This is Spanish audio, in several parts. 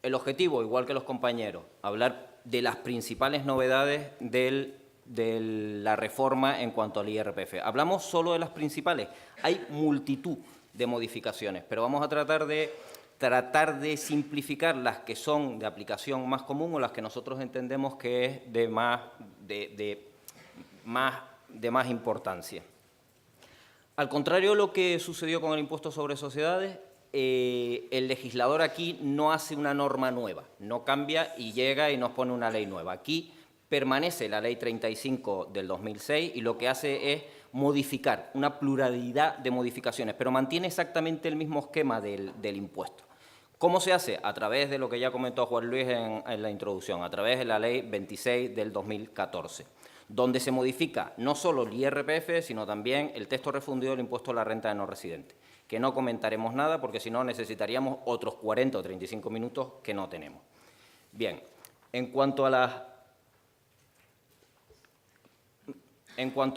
el objetivo, igual que los compañeros, hablar de las principales novedades de la reforma en cuanto al IRPF. Hablamos solo de las principales. Hay multitud de modificaciones, pero vamos a tratar de simplificar las que son de aplicación más común o las que nosotros entendemos que es de más importancia. Al contrario de lo que sucedió con el impuesto sobre sociedades, el legislador aquí no hace una norma nueva, no cambia y llega y nos pone una ley nueva. Aquí permanece la Ley 35 del 2006 y lo que hace es modificar una pluralidad de modificaciones, pero mantiene exactamente el mismo esquema del impuesto. ¿Cómo se hace? A través de lo que ya comentó Juan Luis en la introducción, a través de la Ley 26 del 2014, donde se modifica no solo el IRPF, sino también el texto refundido del impuesto a la renta de no residentes, que no comentaremos nada porque si no necesitaríamos otros 40 o 35 minutos que no tenemos. Bien, en cuanto a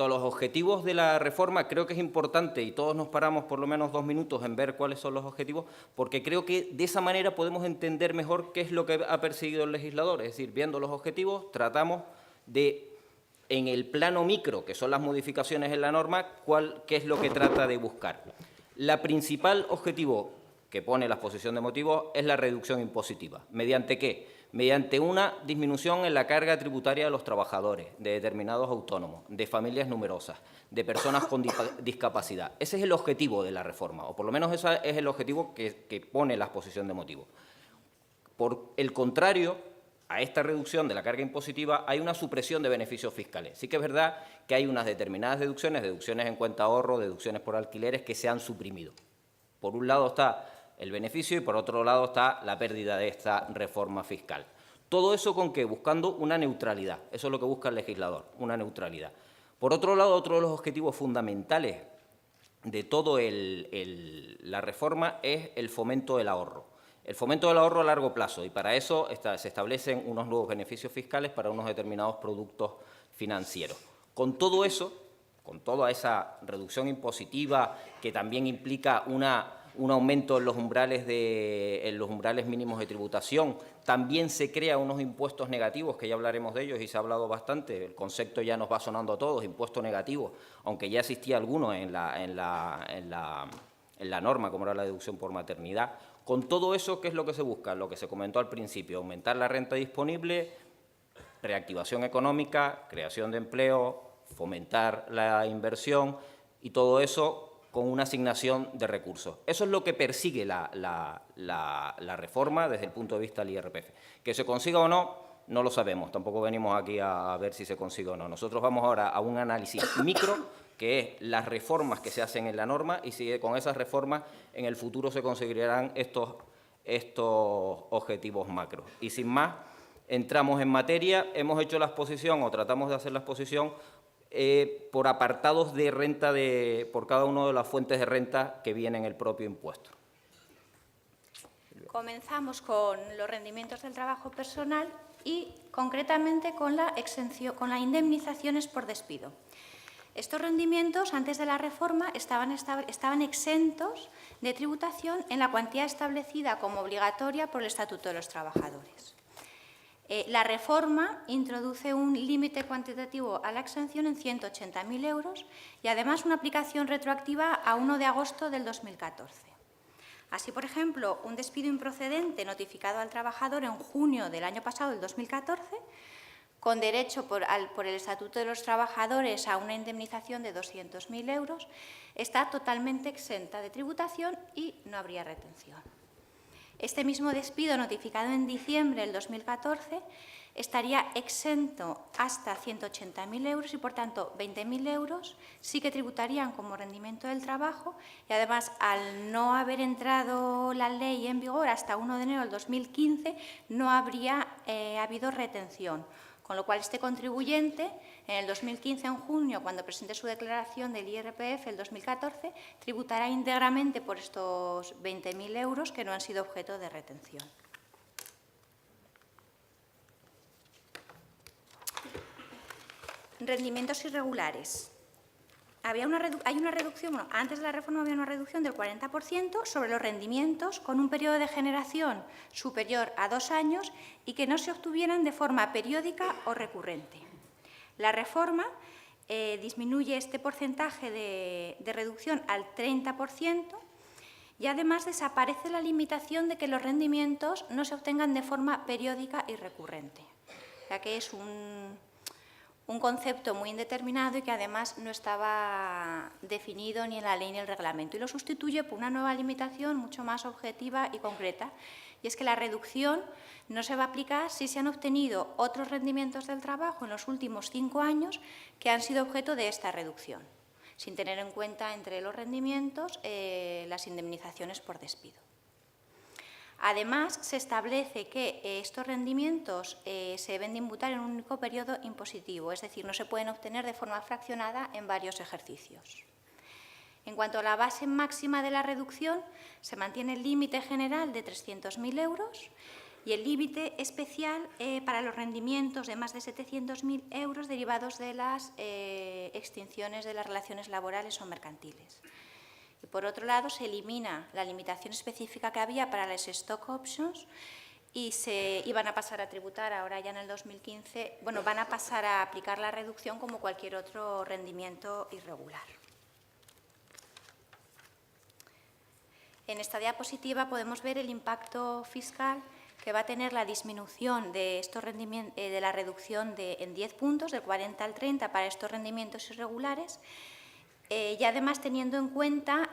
los objetivos de la reforma, creo que es importante, y todos nos paramos por lo menos 2 minutos en ver cuáles son los objetivos, porque creo que de esa manera podemos entender mejor qué es lo que ha perseguido el legislador. Es decir, viendo los objetivos, tratamos de, en el plano micro, que son las modificaciones en la norma, qué es lo que trata de buscar. La principal objetivo que pone la exposición de motivos es la reducción impositiva. ¿Mediante qué? Mediante una disminución en la carga tributaria de los trabajadores, de determinados autónomos, de familias numerosas, de personas con discapacidad. Ese es el objetivo de la reforma, o por lo menos ese es el objetivo que pone la exposición de motivos. Por el contrario, a esta reducción de la carga impositiva hay una supresión de beneficios fiscales. Sí que es verdad que hay unas determinadas deducciones en cuenta ahorro, deducciones por alquileres, que se han suprimido. Por un lado está el beneficio y por otro lado está la pérdida de esta reforma fiscal. Todo eso ¿con qué? Buscando una neutralidad. Eso es lo que busca el legislador, una neutralidad. Por otro lado, otro de los objetivos fundamentales de toda la reforma es el fomento del ahorro. El fomento del ahorro a largo plazo, y para eso se establecen unos nuevos beneficios fiscales para unos determinados productos financieros. Con todo eso, con toda esa reducción impositiva que también implica un aumento en los umbrales mínimos de tributación, también se crea unos impuestos negativos, que ya hablaremos de ellos y se ha hablado bastante, el concepto ya nos va sonando a todos, impuesto negativo, aunque ya existía alguno en la norma, como era la deducción por maternidad. Con todo eso, ¿qué es lo que se busca? Lo que se comentó al principio, aumentar la renta disponible, reactivación económica, creación de empleo, fomentar la inversión y todo eso con una asignación de recursos. Eso es lo que persigue la reforma desde el punto de vista del IRPF. Que se consiga o no, no lo sabemos. Tampoco venimos aquí a ver si se consigue o no. Nosotros vamos ahora a un análisis micro, que es las reformas que se hacen en la norma, y si con esas reformas en el futuro se conseguirán estos objetivos macros. Y sin más, entramos en materia. Hemos hecho la exposición, o tratamos de hacer la exposición, por apartados de renta por cada una de las fuentes de renta que vienen en el propio impuesto. Comenzamos con los rendimientos del trabajo personal y concretamente con la indemnizaciones por despido. Estos rendimientos, antes de la reforma, estaban exentos de tributación en la cuantía establecida como obligatoria por el Estatuto de los Trabajadores. La reforma introduce un límite cuantitativo a la exención en 180.000 euros y, además, una aplicación retroactiva a 1 de agosto del 2014. Así, por ejemplo, un despido improcedente notificado al trabajador en junio del año pasado, del 2014, con derecho por el Estatuto de los Trabajadores a una indemnización de 200.000 euros, está totalmente exenta de tributación y no habría retención. Este mismo despido, notificado en diciembre del 2014, estaría exento hasta 180.000 euros y, por tanto, 20.000 euros sí que tributarían como rendimiento del trabajo y, además, al no haber entrado la ley en vigor hasta 1 de enero del 2015, no habría habido retención. Con lo cual, este contribuyente, en el 2015, en junio, cuando presente su declaración del IRPF, el 2014, tributará íntegramente por estos 20.000 euros que no han sido objeto de retención. Rendimientos irregulares. hay una reducción, bueno, antes de la reforma había una reducción del 40% sobre los rendimientos con un periodo de generación superior a 2 años y que no se obtuvieran de forma periódica o recurrente. La reforma disminuye este porcentaje de reducción al 30% y además desaparece la limitación de que los rendimientos no se obtengan de forma periódica y recurrente, ya que es un concepto muy indeterminado y que además no estaba definido ni en la ley ni en el reglamento, y lo sustituye por una nueva limitación mucho más objetiva y concreta, y es que la reducción no se va a aplicar si se han obtenido otros rendimientos del trabajo en los últimos 5 años que han sido objeto de esta reducción, sin tener en cuenta entre los rendimientos las indemnizaciones por despido. Además, se establece que estos rendimientos se deben de imputar en un único periodo impositivo, es decir, no se pueden obtener de forma fraccionada en varios ejercicios. En cuanto a la base máxima de la reducción, se mantiene el límite general de 300.000 euros y el límite especial para los rendimientos de más de 700.000 euros derivados de las extinciones de las relaciones laborales o mercantiles. Y por otro lado, se elimina la limitación específica que había para las stock options y se iban a pasar a tributar ahora ya en el 2015, bueno, van a pasar a aplicar la reducción como cualquier otro rendimiento irregular. En esta diapositiva podemos ver el impacto fiscal que va a tener la disminución de estos rendimientos, de la reducción en 10 puntos, del 40 al 30 para estos rendimientos irregulares, y además teniendo en cuenta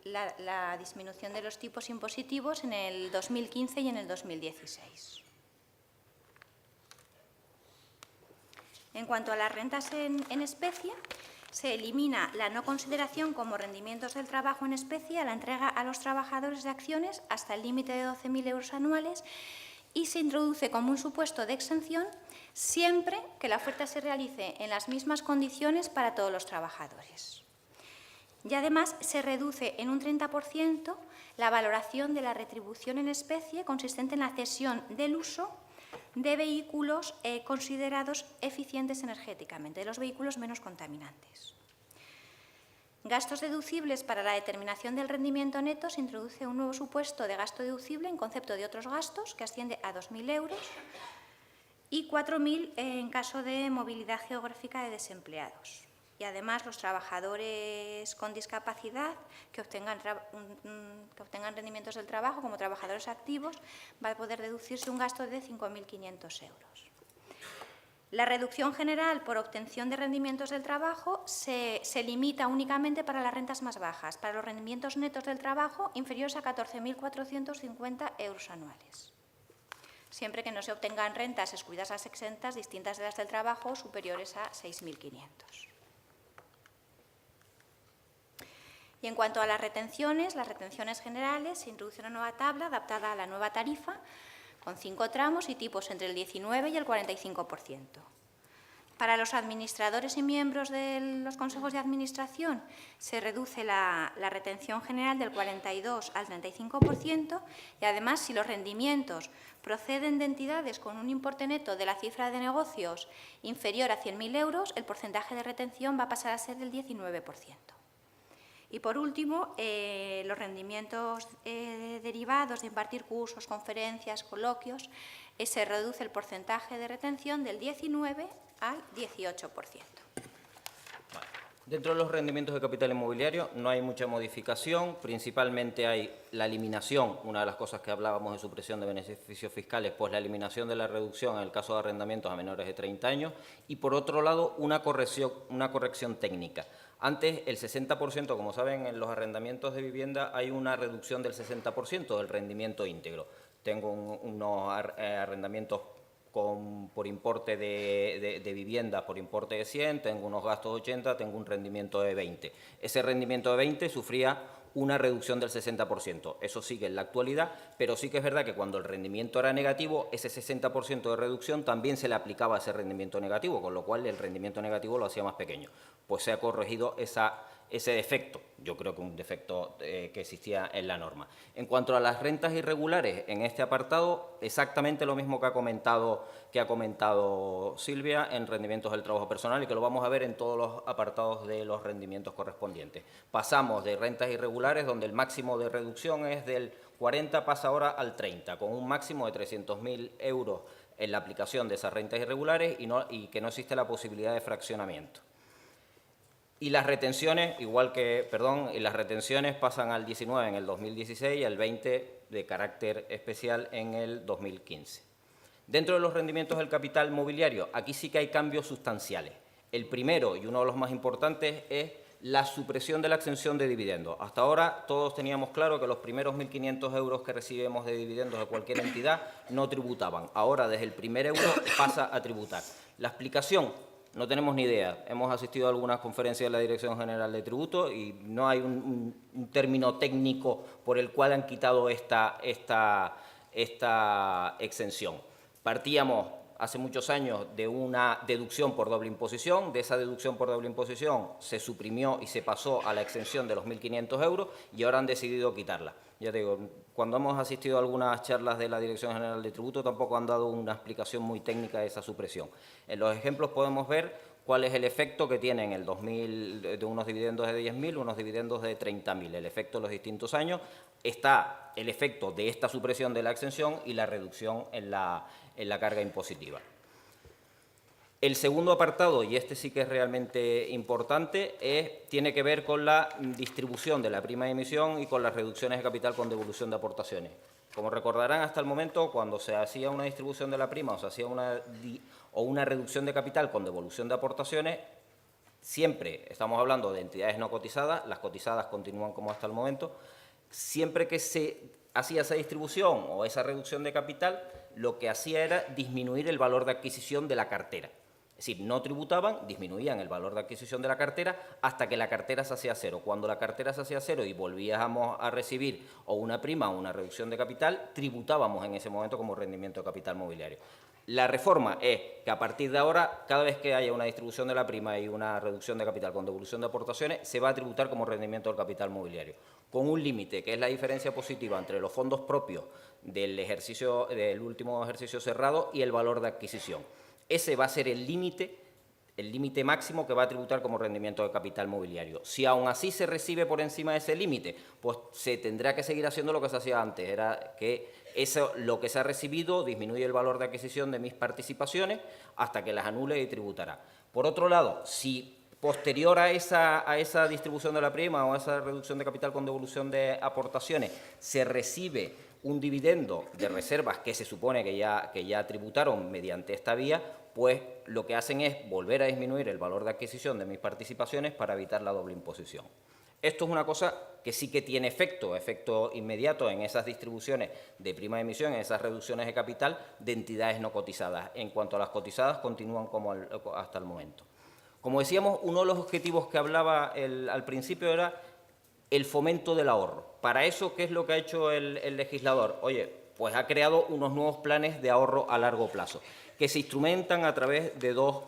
la disminución de los tipos impositivos en el 2015 y en el 2016. En cuanto a las rentas en especie, se elimina la no consideración como rendimientos del trabajo en especie a la entrega a los trabajadores de acciones hasta el límite de 12.000 euros anuales y se introduce como un supuesto de exención siempre que la oferta se realice en las mismas condiciones para todos los trabajadores. Y además se reduce en un 30% la valoración de la retribución en especie consistente en la cesión del uso de vehículos considerados eficientes energéticamente, de los vehículos menos contaminantes. Gastos deducibles para la determinación del rendimiento neto, se introduce un nuevo supuesto de gasto deducible en concepto de otros gastos que asciende a 2.000 euros y 4.000 en caso de movilidad geográfica de desempleados. Y además los trabajadores con discapacidad que obtengan rendimientos del trabajo como trabajadores activos va a poder deducirse un gasto de 5.500 euros. La reducción general por obtención de rendimientos del trabajo se limita únicamente para las rentas más bajas, para los rendimientos netos del trabajo inferiores a 14.450 euros anuales, siempre que no se obtengan rentas excluidas las exentas distintas de las del trabajo superiores a 6.500. Y en cuanto a las retenciones generales, se introduce una nueva tabla adaptada a la nueva tarifa, con 5 tramos y tipos entre el 19 y el 45%. Para los administradores y miembros de los consejos de administración se reduce la retención general del 42 al 35% y además si los rendimientos proceden de entidades con un importe neto de la cifra de negocios inferior a 100.000 euros, el porcentaje de retención va a pasar a ser del 19%. Y por último, los rendimientos derivados de impartir cursos, conferencias, coloquios, se reduce el porcentaje de retención del 19 al 18%. Dentro de los rendimientos de capital inmobiliario no hay mucha modificación, principalmente hay la eliminación, una de las cosas que hablábamos de supresión de beneficios fiscales, pues la eliminación de la reducción en el caso de arrendamientos a menores de 30 años y por otro lado una corrección técnica. Antes el 60%, como saben, en los arrendamientos de vivienda hay una reducción del 60% del rendimiento íntegro. Tengo unos arrendamientos por importe de vivienda, por importe de 100, tengo unos gastos de 80, tengo un rendimiento de 20. Ese rendimiento de 20 sufría una reducción del 60%. Eso sigue en la actualidad, pero sí que es verdad que cuando el rendimiento era negativo, ese 60% de reducción también se le aplicaba a ese rendimiento negativo, con lo cual el rendimiento negativo lo hacía más pequeño. Pues se ha corregido esa ese defecto. Yo creo que un defecto que existía en la norma. En cuanto a las rentas irregulares, en este apartado, exactamente lo mismo que ha comentado Silvia en rendimientos del trabajo personal y que lo vamos a ver en todos los apartados de los rendimientos correspondientes. Pasamos de rentas irregulares, donde el máximo de reducción es del 40, pasa ahora al 30, con un máximo de 300.000 euros en la aplicación de esas rentas irregulares y que no existe la posibilidad de fraccionamiento. Y las retenciones, y las retenciones pasan al 19 en el 2016 y al 20 de carácter especial en el 2015. Dentro de los rendimientos del capital mobiliario, aquí sí que hay cambios sustanciales. El primero, y uno de los más importantes, es la supresión de la exención de dividendos. Hasta ahora todos teníamos claro que los primeros 1.500 euros que recibimos de dividendos de cualquier entidad no tributaban. Ahora, desde el primer euro, pasa a tributar. La explicación, no tenemos ni idea. Hemos asistido a algunas conferencias de la Dirección General de Tributo y no hay un término técnico por el cual han quitado esta exención. Partíamos hace muchos años de una deducción por doble imposición. De esa deducción por doble imposición se suprimió y se pasó a la exención de los 1.500 euros y ahora han decidido quitarla. Ya te digo, cuando hemos asistido a algunas charlas de la Dirección General de Tributo tampoco han dado una explicación muy técnica de esa supresión. En los ejemplos podemos ver cuál es el efecto que tienen el 2000 de unos dividendos de 10.000, unos dividendos de 30.000, el efecto de los distintos años. Está el efecto de esta supresión de la exención y la reducción en la carga impositiva. El segundo apartado, y este sí que es realmente importante, tiene que ver con la distribución de la prima de emisión y con las reducciones de capital con devolución de aportaciones. Como recordarán, hasta el momento, cuando se hacía una distribución de la prima o se hacía una reducción de capital con devolución de aportaciones, siempre estamos hablando de entidades no cotizadas, las cotizadas continúan como hasta el momento, siempre que se hacía esa distribución o esa reducción de capital, lo que hacía era disminuir el valor de adquisición de la cartera. Es decir, no tributaban, disminuían el valor de adquisición de la cartera hasta que la cartera se hacía cero. Cuando la cartera se hacía cero y volvíamos a recibir o una prima o una reducción de capital, tributábamos en ese momento como rendimiento de capital mobiliario. La reforma es que a partir de ahora, cada vez que haya una distribución de la prima y una reducción de capital con devolución de aportaciones, se va a tributar como rendimiento del capital mobiliario, con un límite, que es la diferencia positiva entre los fondos propios del último ejercicio cerrado y el valor de adquisición. Ese va a ser el límite máximo que va a tributar como rendimiento de capital mobiliario. Si aún así se recibe por encima de ese límite, pues se tendrá que seguir haciendo lo que se hacía antes, era que lo que se ha recibido disminuye el valor de adquisición de mis participaciones hasta que las anule y tributará. Por otro lado, si posterior a esa distribución de la prima o a esa reducción de capital con devolución de aportaciones se recibe un dividendo de reservas que se supone que ya tributaron mediante esta vía, pues lo que hacen es volver a disminuir el valor de adquisición de mis participaciones para evitar la doble imposición. Esto es una cosa que sí que tiene efecto inmediato en esas distribuciones de prima de emisión, en esas reducciones de capital de entidades no cotizadas. En cuanto a las cotizadas, continúan como hasta el momento. Como decíamos, uno de los objetivos que hablaba al principio era el fomento del ahorro. Para eso, ¿qué es lo que ha hecho el legislador? Oye, pues ha creado unos nuevos planes de ahorro a largo plazo, que se instrumentan a través de dos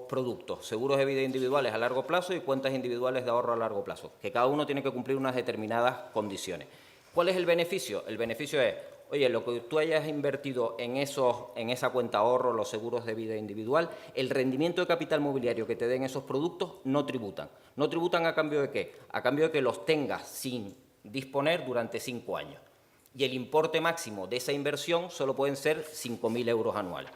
productos, seguros de vida individuales a largo plazo y cuentas individuales de ahorro a largo plazo, que cada uno tiene que cumplir unas determinadas condiciones. ¿Cuál es el beneficio? El beneficio es, oye, lo que tú hayas invertido en esa cuenta ahorro, los seguros de vida individual, el rendimiento de capital mobiliario que te den esos productos no tributan. ¿No tributan a cambio de qué? A cambio de que los tengas sin disponer durante 5 años. Y el importe máximo de esa inversión solo pueden ser 5.000 euros anuales.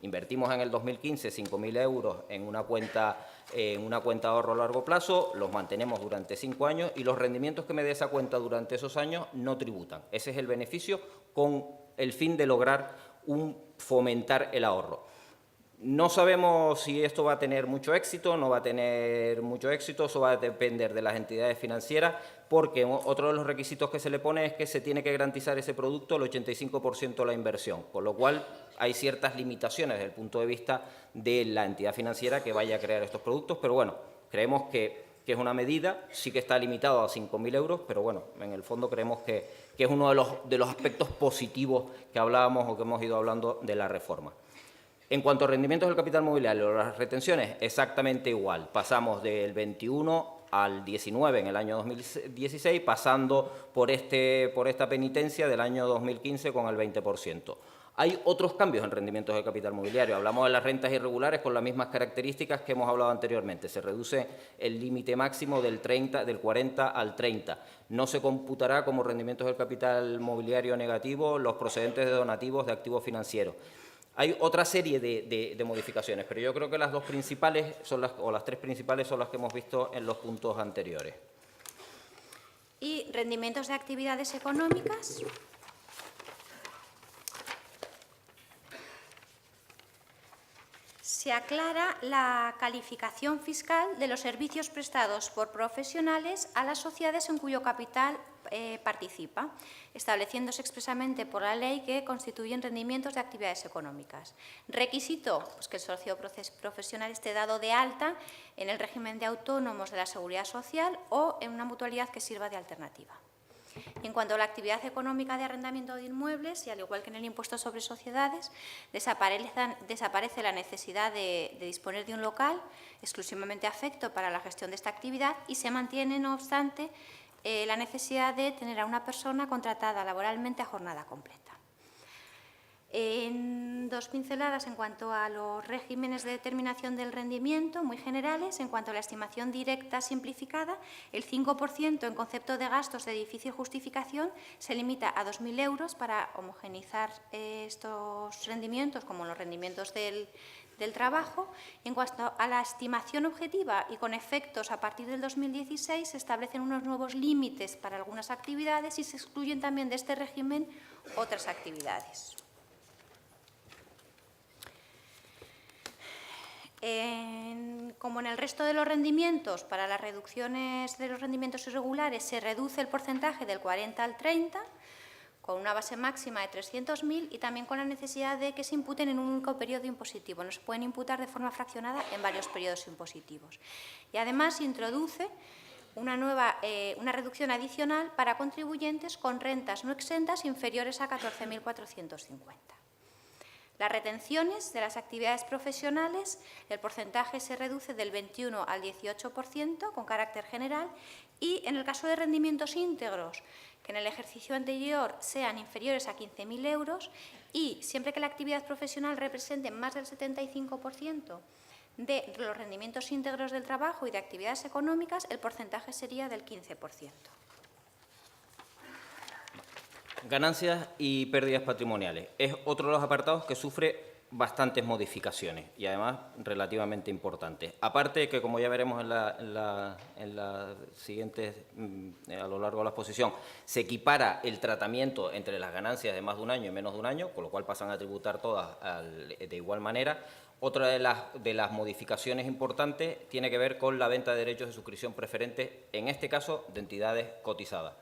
Invertimos en el 2015 5.000 euros en una cuenta de ahorro a largo plazo, los mantenemos durante 5 años y los rendimientos que me dé esa cuenta durante esos años no tributan. Ese es el beneficio con el fin de lograr fomentar el ahorro. No sabemos si esto va a tener mucho éxito, no va a tener mucho éxito, eso va a depender de las entidades financieras, porque otro de los requisitos que se le pone es que se tiene que garantizar ese producto el 85% de la inversión, con lo cual hay ciertas limitaciones desde el punto de vista de la entidad financiera que vaya a crear estos productos, pero bueno, creemos que es una medida, sí que está limitado a 5.000 euros, pero bueno, en el fondo creemos que es uno de los aspectos positivos que hablábamos o que hemos ido hablando de la reforma. En cuanto a rendimientos del capital mobiliario, las retenciones, exactamente igual. Pasamos del 21 al 19 en el año 2016, pasando por esta penitencia del año 2015 con el 20%. Hay otros cambios en rendimientos del capital mobiliario. Hablamos de las rentas irregulares con las mismas características que hemos hablado anteriormente. Se reduce el límite máximo del 40 al 30. No se computará como rendimientos del capital mobiliario negativo los procedentes de donativos de activos financieros. Hay otra serie de modificaciones, pero yo creo que las dos principales son las tres principales son las que hemos visto en los puntos anteriores. Y rendimientos de actividades económicas. Se aclara la calificación fiscal de los servicios prestados por profesionales a las sociedades en cuyo capital participa, estableciéndose expresamente por la ley que constituyen rendimientos de actividades económicas. Requisito, pues, que el socio profesional esté dado de alta en el régimen de autónomos de la Seguridad Social o en una mutualidad que sirva de alternativa. Y en cuanto a la actividad económica de arrendamiento de inmuebles, y al igual que en el impuesto sobre sociedades, desaparece la necesidad de disponer de un local exclusivamente afecto para la gestión de esta actividad y se mantiene, no obstante, la necesidad de tener a una persona contratada laboralmente a jornada completa. En dos pinceladas en cuanto a los regímenes de determinación del rendimiento, muy generales. En cuanto a la estimación directa simplificada, el 5% en concepto de gastos de difícil justificación se limita a 2.000 euros para homogeneizar estos rendimientos como los rendimientos del trabajo. En cuanto a la estimación objetiva y con efectos a partir del 2016, se establecen unos nuevos límites para algunas actividades y se excluyen también de este régimen otras actividades. Como en el resto de los rendimientos, para las reducciones de los rendimientos irregulares se reduce el porcentaje del 40 al 30, con una base máxima de 300.000 y también con la necesidad de que se imputen en un único periodo impositivo. No se pueden imputar de forma fraccionada en varios periodos impositivos. Y además se introduce una reducción adicional para contribuyentes con rentas no exentas inferiores a 14.450. Las retenciones de las actividades profesionales, el porcentaje se reduce del 21 al 18% con carácter general y en el caso de rendimientos íntegros que en el ejercicio anterior sean inferiores a 15.000 euros y siempre que la actividad profesional represente más del 75% de los rendimientos íntegros del trabajo y de actividades económicas, el porcentaje sería del 15%. Ganancias y pérdidas patrimoniales. Es otro de los apartados que sufre bastantes modificaciones y además relativamente importantes. Aparte de que, como ya veremos en la siguiente, a lo largo de la exposición, se equipara el tratamiento entre las ganancias de más de un año y menos de un año, con lo cual pasan a tributar todas de igual manera. Otra de las modificaciones importantes tiene que ver con la venta de derechos de suscripción preferente, en este caso de entidades cotizadas.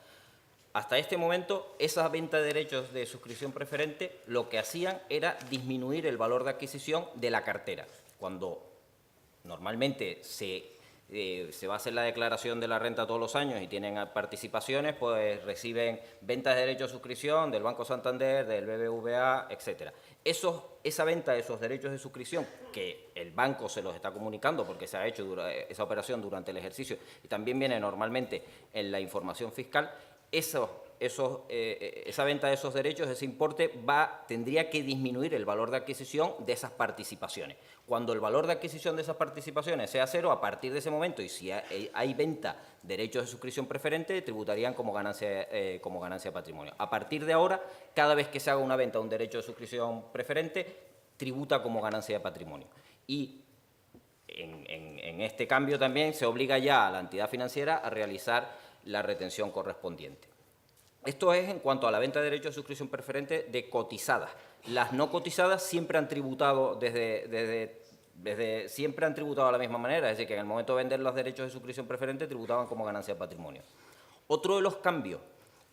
Hasta este momento, esa venta de derechos de suscripción preferente lo que hacían era disminuir el valor de adquisición de la cartera. Cuando normalmente se va a hacer la declaración de la renta todos los años y tienen participaciones, pues reciben ventas de derechos de suscripción del Banco Santander, del BBVA, etcétera. Esa venta de esos derechos de suscripción, que el banco se los está comunicando porque se ha hecho esa operación durante el ejercicio y también viene normalmente en la información fiscal, esa venta de esos derechos, ese importe, tendría que disminuir el valor de adquisición de esas participaciones. Cuando el valor de adquisición de esas participaciones sea cero, a partir de ese momento, y si hay venta de derechos de suscripción preferente, tributarían como ganancia patrimonio. A partir de ahora, cada vez que se haga una venta de un derecho de suscripción preferente, tributa como ganancia de patrimonio. Y en este cambio también se obliga ya a la entidad financiera a realizar la retención correspondiente. Esto es en cuanto a la venta de derechos de suscripción preferente de cotizadas. Las no cotizadas siempre han tributado siempre han tributado de la misma manera, es decir, que en el momento de vender los derechos de suscripción preferente tributaban como ganancia de patrimonio. Otro de los cambios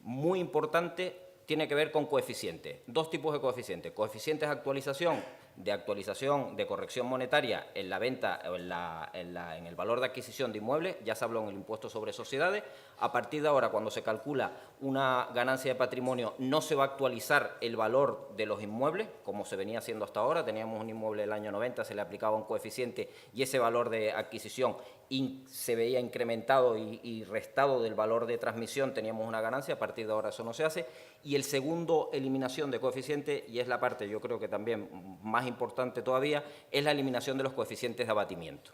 muy importantes tiene que ver con coeficientes. Dos tipos de coeficientes. Coeficientes de actualización de actualización, de corrección monetaria en la venta o en el valor de adquisición de inmuebles, ya se habló en el impuesto sobre sociedades. A partir de ahora, cuando se calcula una ganancia de patrimonio, no se va a actualizar el valor de los inmuebles, como se venía haciendo hasta ahora. Teníamos un inmueble del año 90, se le aplicaba un coeficiente y ese valor de adquisición se veía incrementado y restado del valor de transmisión, teníamos una ganancia. A partir de ahora eso no se hace. Y el segundo, eliminación de coeficiente, y es la parte yo creo que también más importante todavía, es la eliminación de los coeficientes de abatimiento.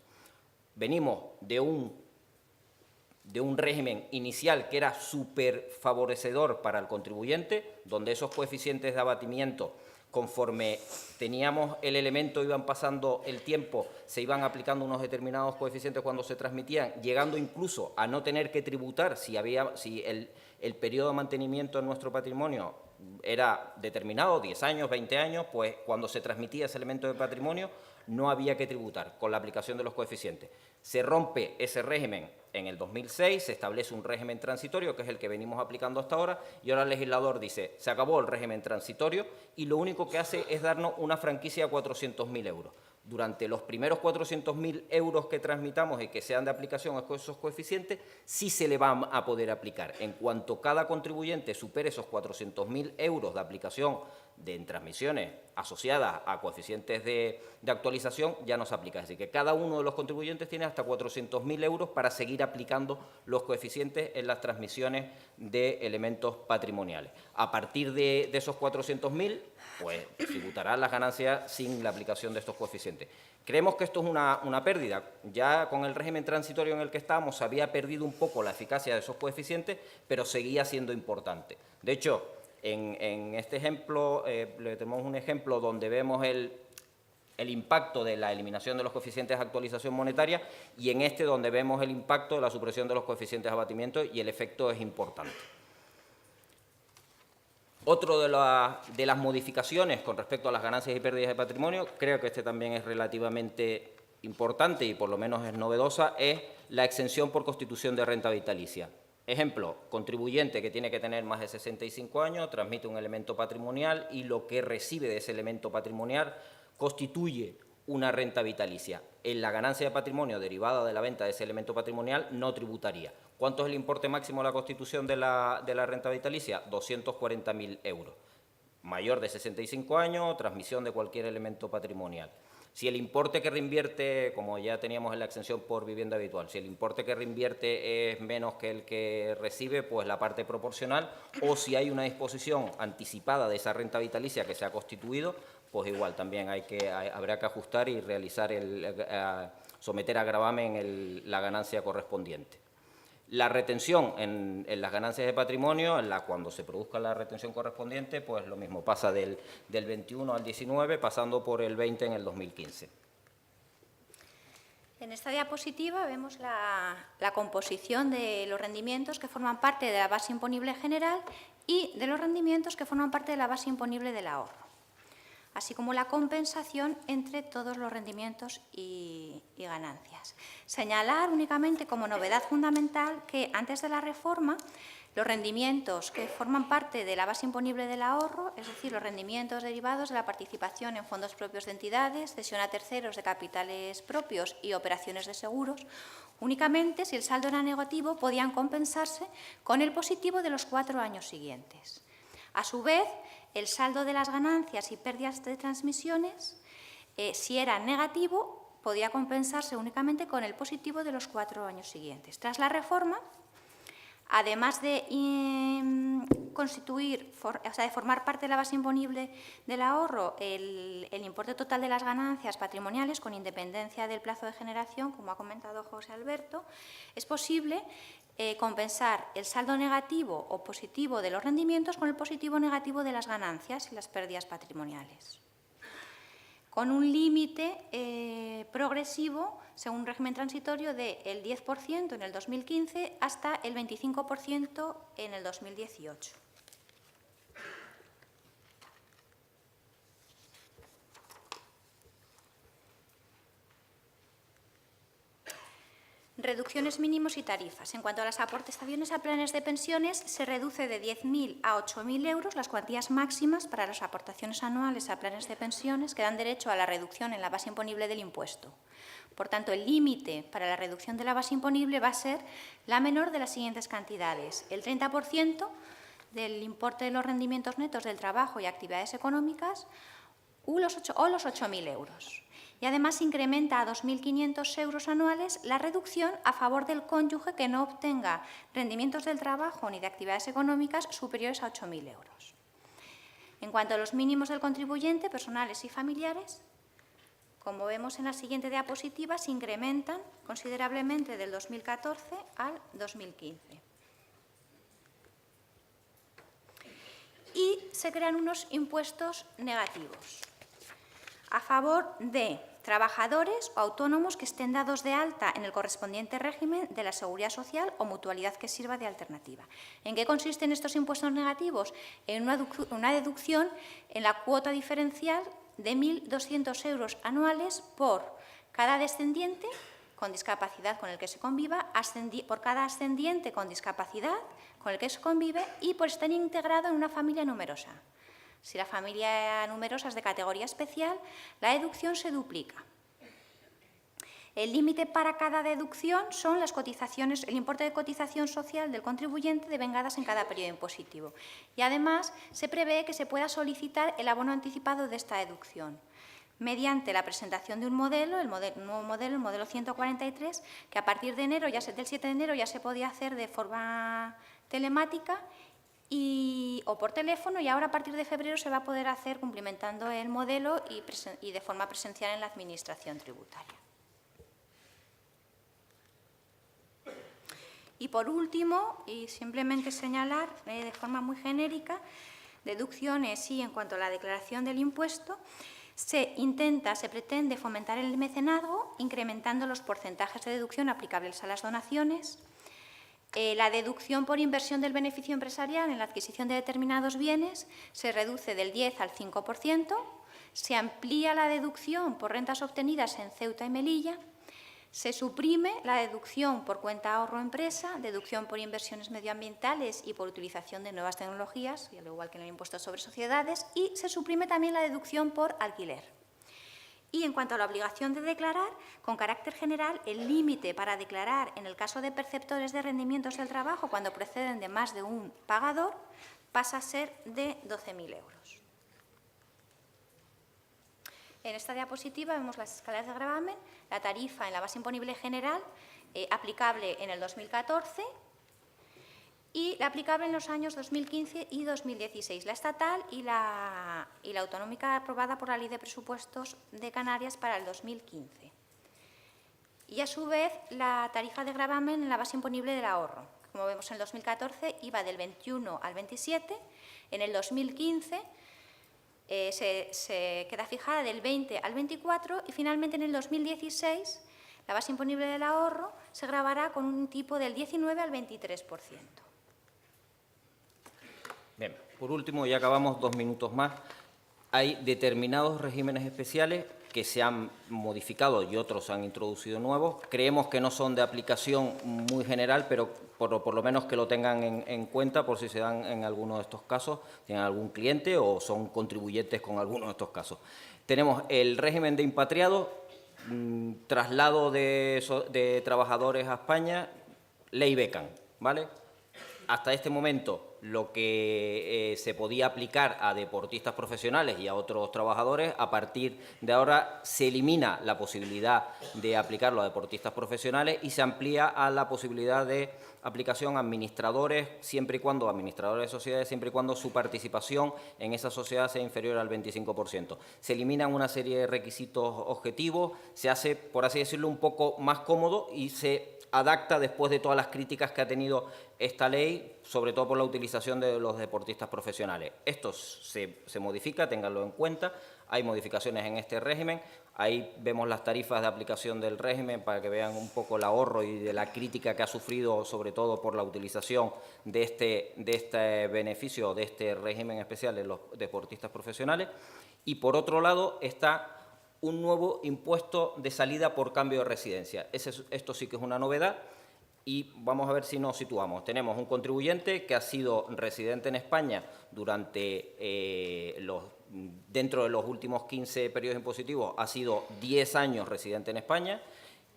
Venimos de un régimen inicial que era súper favorecedor para el contribuyente, donde esos coeficientes de abatimiento, conforme teníamos el elemento, iban pasando el tiempo, se iban aplicando unos determinados coeficientes cuando se transmitían, llegando incluso a no tener que tributar si el periodo de mantenimiento en nuestro patrimonio era determinado, 10 años, 20 años, pues cuando se transmitía ese elemento de patrimonio no había que tributar con la aplicación de los coeficientes. Se rompe ese régimen en el 2006, se establece un régimen transitorio, que es el que venimos aplicando hasta ahora, y ahora el legislador dice, se acabó el régimen transitorio y lo único que hace es darnos una franquicia de 400.000 euros. Durante los primeros 400.000 euros que transmitamos y que sean de aplicación a esos coeficientes, sí se le va a poder aplicar. En cuanto cada contribuyente supere esos 400.000 euros de aplicación de transmisiones asociadas a coeficientes de actualización, ya no se aplica. Así que cada uno de los contribuyentes tiene hasta 400.000 euros para seguir aplicando los coeficientes en las transmisiones de elementos patrimoniales. A partir de esos 400.000, pues tributarán las ganancias sin la aplicación de estos coeficientes. Creemos que esto es una pérdida. Ya con el régimen transitorio en el que estábamos se había perdido un poco la eficacia de esos coeficientes, pero seguía siendo importante. De hecho, en este ejemplo, le tenemos un ejemplo donde vemos el impacto de la eliminación de los coeficientes de actualización monetaria y en este donde vemos el impacto de la supresión de los coeficientes de abatimiento y el efecto es importante. Otro de las modificaciones con respecto a las ganancias y pérdidas de patrimonio, creo que este también es relativamente importante y por lo menos es novedosa, es la exención por constitución de renta vitalicia. Ejemplo, contribuyente que tiene que tener más de 65 años, transmite un elemento patrimonial y lo que recibe de ese elemento patrimonial constituye una renta vitalicia. En la ganancia de patrimonio derivada de la venta de ese elemento patrimonial no tributaría. ¿Cuánto es el importe máximo de la constitución de la renta vitalicia? 240.000 euros. Mayor de 65 años, transmisión de cualquier elemento patrimonial. Si el importe que reinvierte, como ya teníamos en la exención por vivienda habitual, si el importe que reinvierte es menos que el que recibe, pues la parte proporcional, o si hay una disposición anticipada de esa renta vitalicia que se ha constituido, pues igual también habrá que ajustar y realizar someter a gravamen la ganancia correspondiente. La retención en las ganancias de patrimonio, cuando se produzca la retención correspondiente, pues lo mismo, pasa del 21 al 19, pasando por el 20 en el 2015. En esta diapositiva vemos la composición de los rendimientos que forman parte de la base imponible general y de los rendimientos que forman parte de la base imponible del ahorro, así como la compensación entre todos los rendimientos y ganancias. Señalar únicamente como novedad fundamental que antes de la reforma los rendimientos que forman parte de la base imponible del ahorro, es decir, los rendimientos derivados de la participación en fondos propios de entidades, cesión a terceros de capitales propios y operaciones de seguros, únicamente si el saldo era negativo podían compensarse con el positivo de los 4 años siguientes. A su vez, el saldo de las ganancias y pérdidas de transmisiones, si era negativo, podía compensarse únicamente con el positivo de los 4 años siguientes. Tras la reforma, además de de formar parte de la base imponible del ahorro, el importe total de las ganancias patrimoniales, con independencia del plazo de generación, como ha comentado José Alberto, es posible compensar el saldo negativo o positivo de los rendimientos con el positivo negativo de las ganancias y las pérdidas patrimoniales, con un límite progresivo, según un régimen transitorio, del 10% en el 2015 hasta el 25% en el 2018. Reducciones mínimos y tarifas. En cuanto a las aportaciones a planes de pensiones, se reduce de 10.000 a 8.000 euros las cuantías máximas para las aportaciones anuales a planes de pensiones que dan derecho a la reducción en la base imponible del impuesto. Por tanto, el límite para la reducción de la base imponible va a ser la menor de las siguientes cantidades: el 30% del importe de los rendimientos netos del trabajo y actividades económicas o los 8.000 euros. Y además se incrementa a 2.500 euros anuales la reducción a favor del cónyuge que no obtenga rendimientos del trabajo ni de actividades económicas superiores a 8.000 euros. En cuanto a los mínimos del contribuyente, personales y familiares, como vemos en la siguiente diapositiva, se incrementan considerablemente del 2014 al 2015. Y se crean unos impuestos negativos a favor de trabajadores o autónomos que estén dados de alta en el correspondiente régimen de la Seguridad Social o mutualidad que sirva de alternativa. ¿En qué consisten estos impuestos negativos? En una deducción en la cuota diferencial de 1.200 euros anuales por cada descendiente con discapacidad con el que se conviva, por cada ascendiente con discapacidad con el que se convive y por estar integrado en una familia numerosa. Si la familia numerosa es de categoría especial, la deducción se duplica. El límite para cada deducción son las cotizaciones, el importe de cotización social del contribuyente devengadas en cada periodo impositivo. Y además se prevé que se pueda solicitar el abono anticipado de esta deducción mediante la presentación de un modelo, el modelo 143, que a partir de enero, del 7 de enero ya se podía hacer de forma telemática o por teléfono, y ahora a partir de febrero se va a poder hacer cumplimentando el modelo y de forma presencial en la Administración tributaria. Y por último, y simplemente señalar de forma muy genérica, deducciones sí en cuanto a la declaración del impuesto, se pretende fomentar el mecenazgo incrementando los porcentajes de deducción aplicables a las donaciones. La deducción por inversión del beneficio empresarial en la adquisición de determinados bienes se reduce del 10 al 5%, se amplía la deducción por rentas obtenidas en Ceuta y Melilla, se suprime la deducción por cuenta ahorro empresa, deducción por inversiones medioambientales y por utilización de nuevas tecnologías, y al igual que en el impuesto sobre sociedades, y se suprime también la deducción por alquiler. Y en cuanto a la obligación de declarar, con carácter general, el límite para declarar en el caso de perceptores de rendimientos del trabajo cuando proceden de más de un pagador pasa a ser de 12.000 euros. En esta diapositiva vemos las escalas de gravamen, la tarifa en la base imponible general aplicable en el 2014 y la aplicable en los años 2015 y 2016, la estatal y la autonómica aprobada por la Ley de Presupuestos de Canarias para el 2015. Y a su vez la tarifa de gravamen en la base imponible del ahorro. Como vemos en el 2014 iba del 21 al 27, en el 2015 se queda fijada del 20 al 24 y finalmente en el 2016 la base imponible del ahorro se gravará con un tipo del 19 al 23%. Bien, por último, ya acabamos 2 minutos más. Hay determinados regímenes especiales que se han modificado y otros se han introducido nuevos. Creemos que no son de aplicación muy general, pero por lo menos que lo tengan en cuenta por si se dan en alguno de estos casos, tienen algún cliente o son contribuyentes con alguno de estos casos. Tenemos el régimen de impatriado, traslado de trabajadores a España, ley Beckham, ¿vale? Hasta este momento lo que se podía aplicar a deportistas profesionales y a otros trabajadores, a partir de ahora se elimina la posibilidad de aplicarlo a deportistas profesionales y se amplía a la posibilidad de aplicación a administradores de sociedades, siempre y cuando su participación en esa sociedad sea inferior al 25%. Se eliminan una serie de requisitos objetivos, se hace, por así decirlo, un poco más cómodo y se adapta después de todas las críticas que ha tenido esta ley, sobre todo por la utilización de los deportistas profesionales. Esto se modifica, ténganlo en cuenta, hay modificaciones en este régimen, ahí vemos las tarifas de aplicación del régimen para que vean un poco el ahorro y de la crítica que ha sufrido, sobre todo por la utilización de este beneficio, de este régimen especial de los deportistas profesionales. Y por otro lado está un nuevo impuesto de salida por cambio de residencia. Esto sí que es una novedad y vamos a ver si nos situamos. Tenemos un contribuyente que ha sido residente en España dentro de los últimos 15 periodos impositivos, ha sido 10 años residente en España,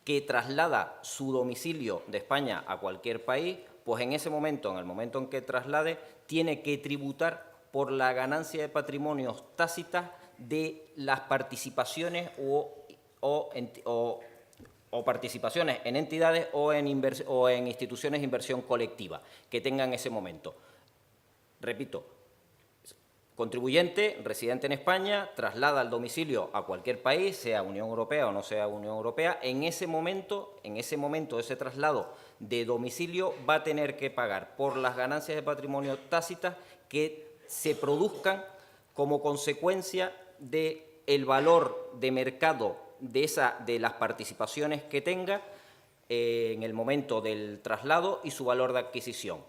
que traslada su domicilio de España a cualquier país, pues en ese momento, en el momento en que traslade, tiene que tributar por la ganancia de patrimonios tácitas de las participaciones o participaciones en entidades o en instituciones de inversión colectiva que tengan en ese momento. Repito, contribuyente, residente en España, traslada el domicilio a cualquier país, sea Unión Europea o no sea Unión Europea, en ese momento, ese traslado de domicilio va a tener que pagar por las ganancias de patrimonio tácitas que se produzcan como consecuencia del valor de mercado de las participaciones que tenga en el momento del traslado y su valor de adquisición.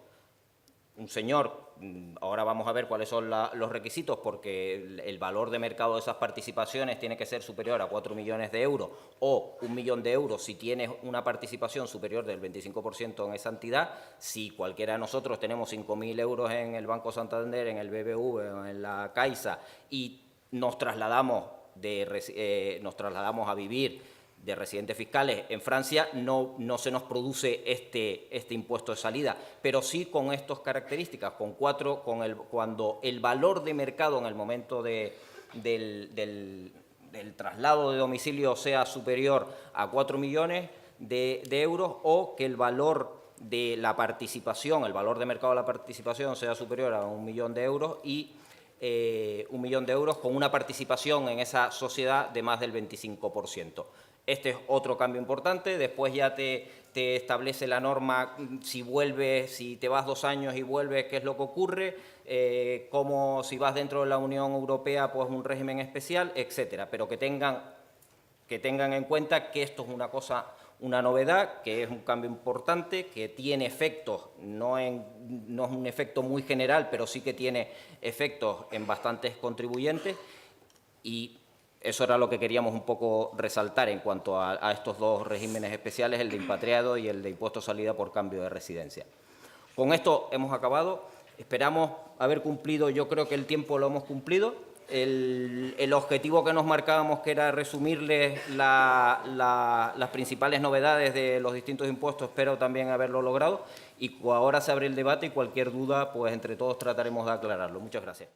Un señor, ahora vamos a ver cuáles son los requisitos, porque el valor de mercado de esas participaciones tiene que ser superior a 4 millones de euros o 1 millón de euros si tienes una participación superior del 25% en esa entidad. Si cualquiera de nosotros tenemos 5.000 euros en el Banco Santander, en el BBV o en la Caixa y nos trasladamos a vivir de residentes fiscales en Francia, no se nos produce este impuesto de salida, pero sí con estas características, cuando el valor de mercado en el momento del traslado de domicilio sea superior a 4 millones de euros o que el valor de la participación, el valor de mercado de la participación sea superior a 1 millón de euros y 1 millón de euros con una participación en esa sociedad de más del 25%. Este es otro cambio importante. Después ya te establece la norma si te vas 2 años y vuelves, qué es lo que ocurre, como si vas dentro de la Unión Europea, pues un régimen especial, etcétera. Pero que tengan en cuenta que esto es una novedad, que es un cambio importante, que tiene efectos, no es un efecto muy general, pero sí que tiene efectos en bastantes contribuyentes y eso era lo que queríamos un poco resaltar en cuanto a estos dos regímenes especiales, el de impatriado y el de impuesto de salida por cambio de residencia. Con esto hemos acabado. Esperamos haber cumplido, yo creo que el tiempo lo hemos cumplido. El objetivo que nos marcábamos, que era resumirles las principales novedades de los distintos impuestos, espero también haberlo logrado. Y ahora se abre el debate y cualquier duda, pues entre todos trataremos de aclararlo. Muchas gracias.